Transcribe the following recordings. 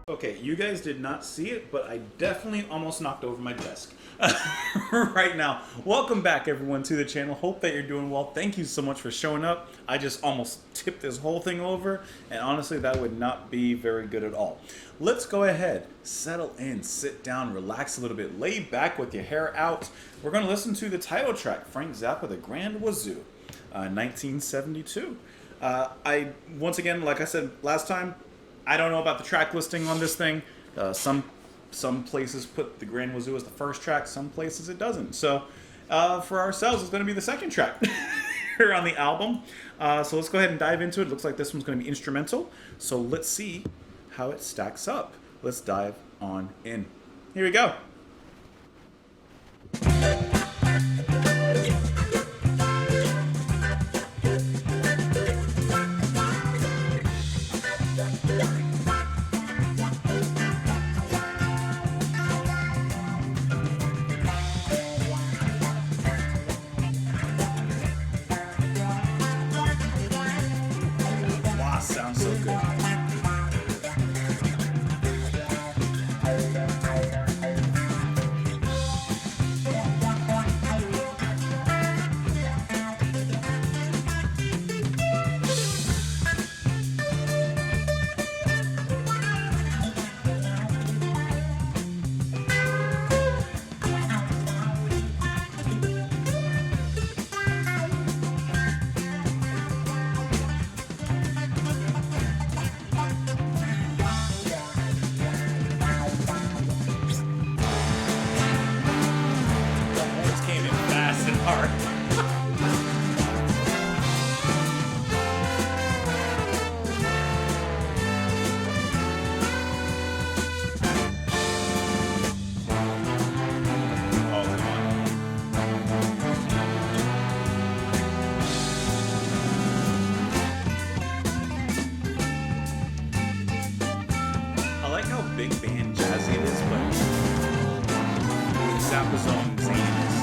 Okay, you guys did not see it, but I definitely almost knocked over my desk right now. Welcome back, everyone, to the channel. Hope that you're doing well. Thank you so much for showing up. I just almost tipped this whole thing over, and honestly, that would not be very good at all. Let's go ahead, settle in, sit down, relax a little bit, lay back with your hair out. We're going to listen to the title track, Frank Zappa, The Grand Wazoo, 1972. Once again, like I said last time, I don't know about the track listing on this thing. Some places put the Grand Wazoo as the first track, some places it doesn't. So for ourselves, it's going to be the second track here on the album. So let's go ahead and dive into it. Looks like this one's going to be instrumental. So let's see how it stacks up. Let's dive on in. Here we go. Sounds so good. Big band jazzy it is, but Zappa's own zaniness.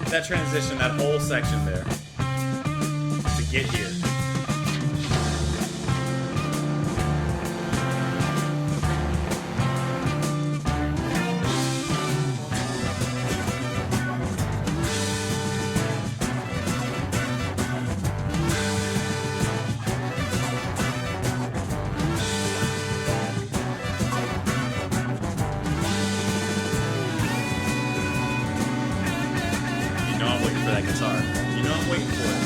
That transition, that whole section there, to get here. I'm waiting for that guitar. You know I'm waiting for it.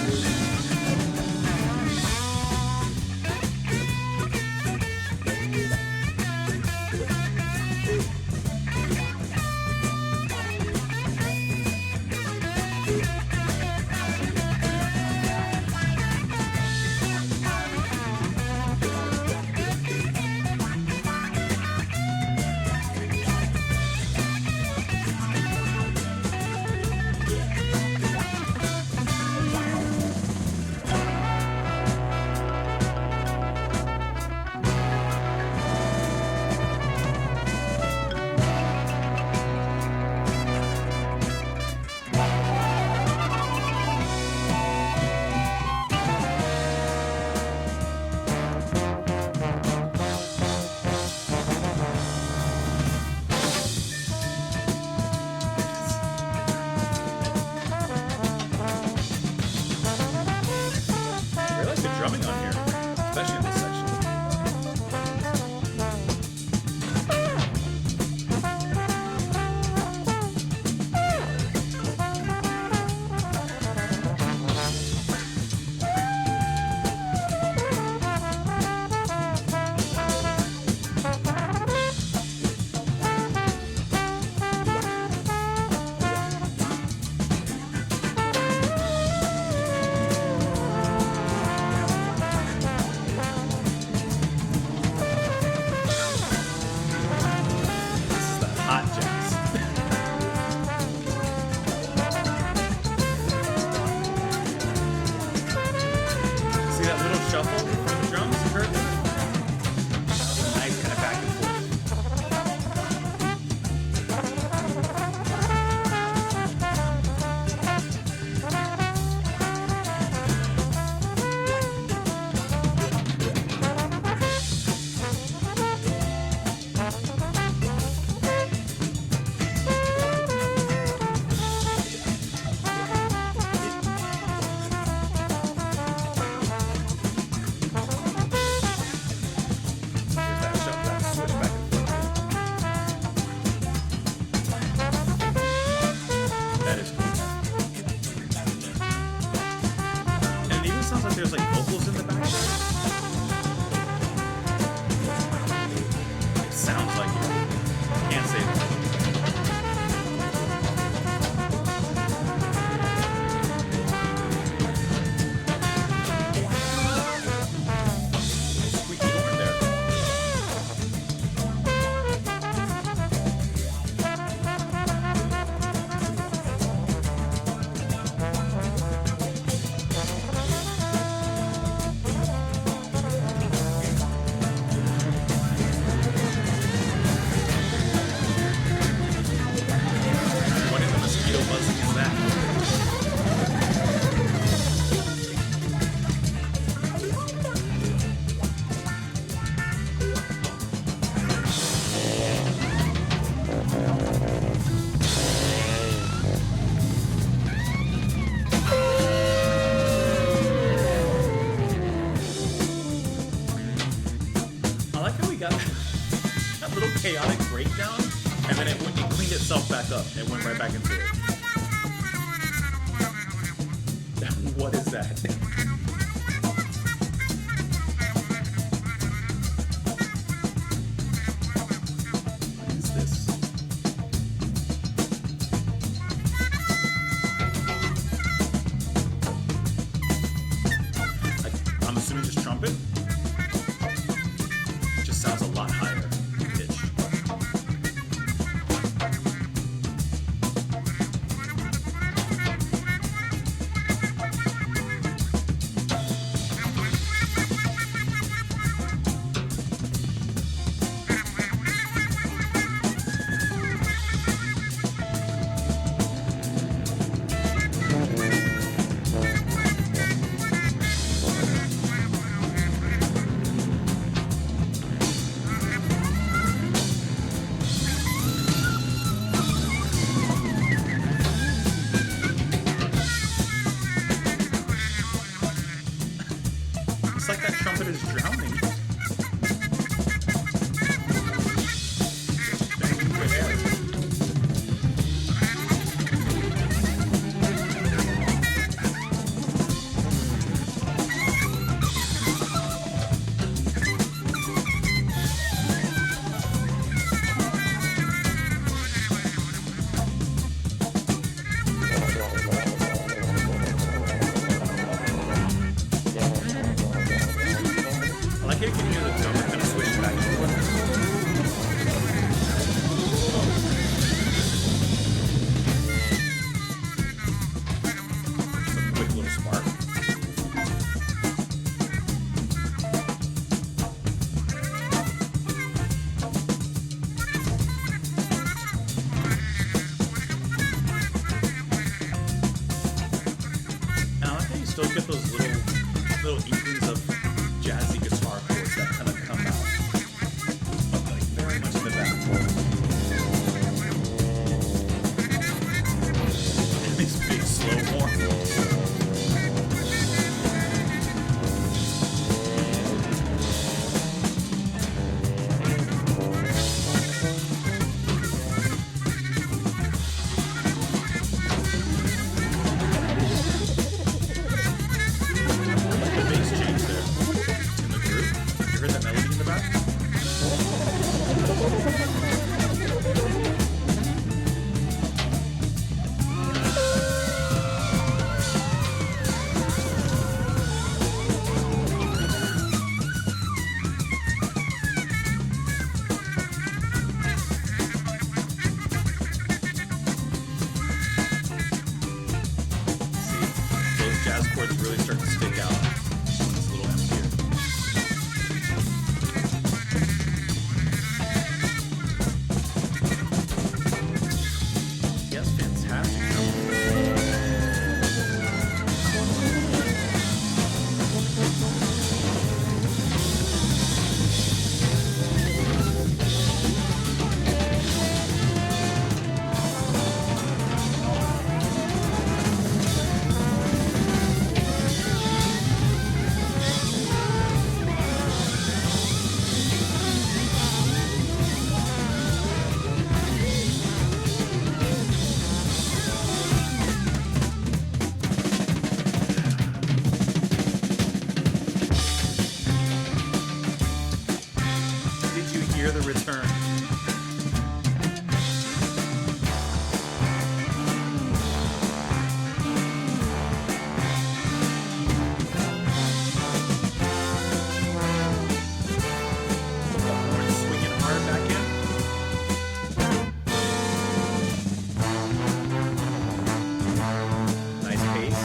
drumming on here, especially in this section. got that little chaotic breakdown, and then it cleaned itself back up. It went right back into it. What is that? What is this? I'm assuming just trumpet? It just sounds a lot higher pitch. It's like that trumpet is drowning. Banging for air. I like how you can hear the drummer kind of switch back and forth. It's a quick little spark. And I like how you still get those little inklings of jazzy guitar chords that kind of come out, but like very much in the background. And these big slow horns. The bass change there in the group. You heard that melody in the back? See, those jazz chords really start to stick out on this little M here. Yes, fantastic drummer. Did you hear the return? Horns swinging hard back in. Nice pace.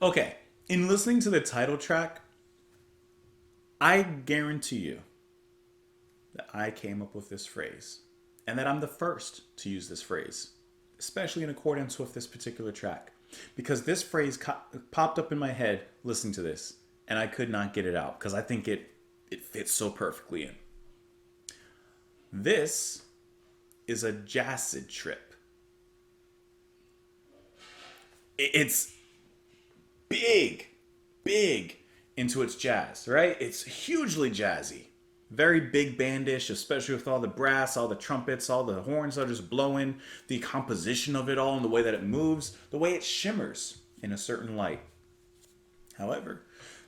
Okay, in listening to the title track, I guarantee you that I came up with this phrase and that I'm the first to use this phrase, especially in accordance with this particular track. Because this phrase popped up in my head listening to this and I could not get it out because I think it fits so perfectly in. This is a jazzid trip. It's big, big into its jazz, right? It's hugely jazzy. Very big bandish, especially with all the brass, all the trumpets, all the horns that are just blowing, the composition of it all and the way that it moves, the way it shimmers in a certain light. However,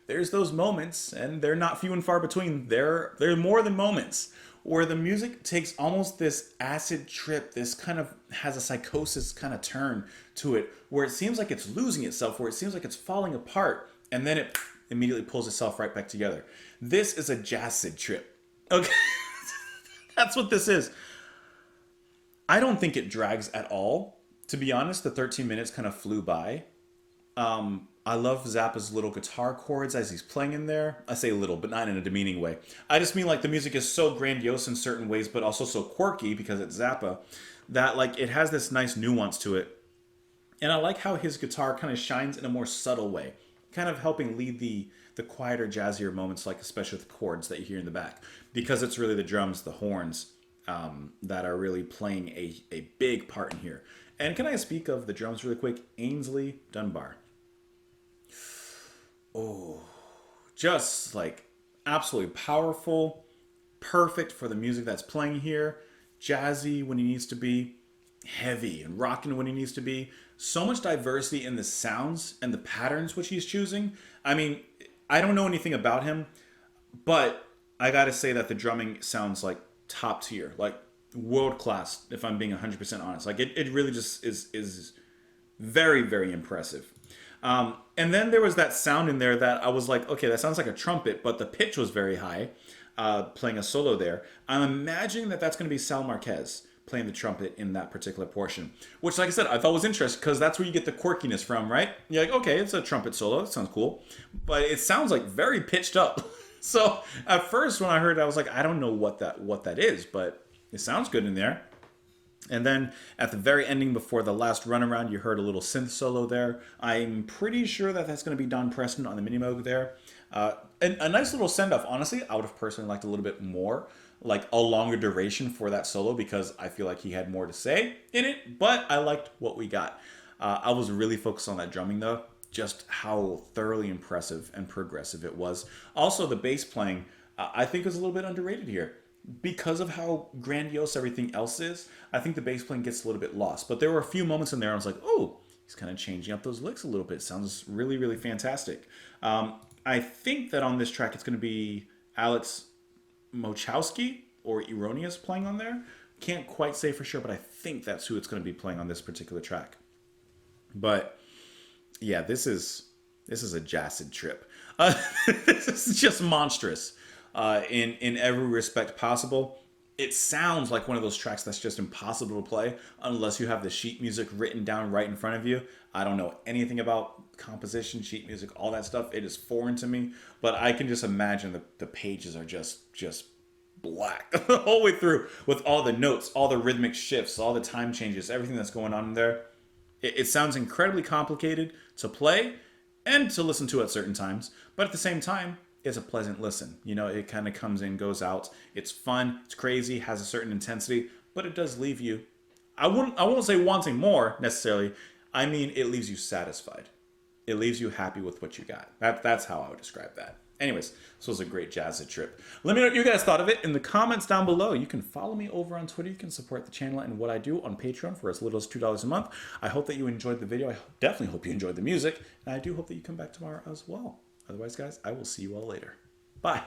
there's those moments, and they're not few and far between. They're more than moments, where the music takes almost this acid trip, this kind of has a psychosis kind of turn to it, where it seems like it's losing itself, where it seems like it's falling apart, and then it immediately pulls itself right back together. This is a jazzid trip. Okay, that's what this is. I don't think it drags at all. To be honest, the 13 minutes kind of flew by. I love Zappa's little guitar chords as he's playing in there. I say little, but not in a demeaning way. I just mean like the music is so grandiose in certain ways, but also so quirky because it's Zappa, that like it has this nice nuance to it. And I like how his guitar kind of shines in a more subtle way, kind of helping lead the quieter, jazzier moments, like especially with the chords that you hear in the back, because it's really the drums, the horns, that are really playing a big part in here. And can I speak of the drums really quick? Ainsley Dunbar. Oh, just like absolutely powerful, perfect for the music that's playing here, jazzy when he needs to be, heavy and rocking when he needs to be. So much diversity in the sounds and the patterns which he's choosing. I mean, I don't know anything about him, but I gotta say that the drumming sounds like top tier, like world class, if I'm being 100% honest. Like it really just is very, very impressive. And then there was that sound in there that I was like, okay, that sounds like a trumpet, but the pitch was very high, playing a solo there. I'm imagining that that's going to be Sal Marquez playing the trumpet in that particular portion, which, like I said, I thought was interesting because that's where you get the quirkiness from, right? You're like, okay, it's a trumpet solo. That sounds cool. But it sounds like very pitched up. So at first when I heard it, I was like, I don't know what that is, but it sounds good in there. And then at the very ending, before the last runaround, you heard a little synth solo there. I'm pretty sure that that's going to be Don Preston on the Minimoog there. And a nice little send-off. Honestly, I would have personally liked a little bit more, like a longer duration for that solo, because I feel like he had more to say in it. But I liked what we got. I was really focused on that drumming, though. Just how thoroughly impressive and progressive it was. Also, the bass playing, I think, was a little bit underrated here. Because of how grandiose everything else is, I think the bass playing gets a little bit lost. But there were a few moments in there I was like, oh, he's kind of changing up those licks a little bit. Sounds really, really fantastic. I think that on this track it's going to be Alex Mochowski or Erroneous playing on there. Can't quite say for sure, but I think that's who it's going to be playing on this particular track. But yeah, this is a jazzid trip. This is just monstrous. In every respect possible. It sounds like one of those tracks that's just impossible to play unless you have the sheet music written down right in front of you. I don't know anything about composition, sheet music, all that stuff. It is foreign to me, but I can just imagine the pages are just black the whole way through with all the notes, all the rhythmic shifts, all the time changes, everything that's going on in there. It sounds incredibly complicated to play and to listen to at certain times, but at the same time, it's a pleasant listen. You know, it kind of comes in, goes out. It's fun, it's crazy, has a certain intensity, but it does leave you, I won't say wanting more necessarily. I mean, it leaves you satisfied. It leaves you happy with what you got. That's how I would describe that. Anyways, this was a great jazzid trip. Let me know what you guys thought of it in the comments down below. You can follow me over on Twitter. You can support the channel and what I do on Patreon for as little as $2 a month. I hope that you enjoyed the video. I definitely hope you enjoyed the music. And I do hope that you come back tomorrow as well. Otherwise, guys, I will see you all later. Bye.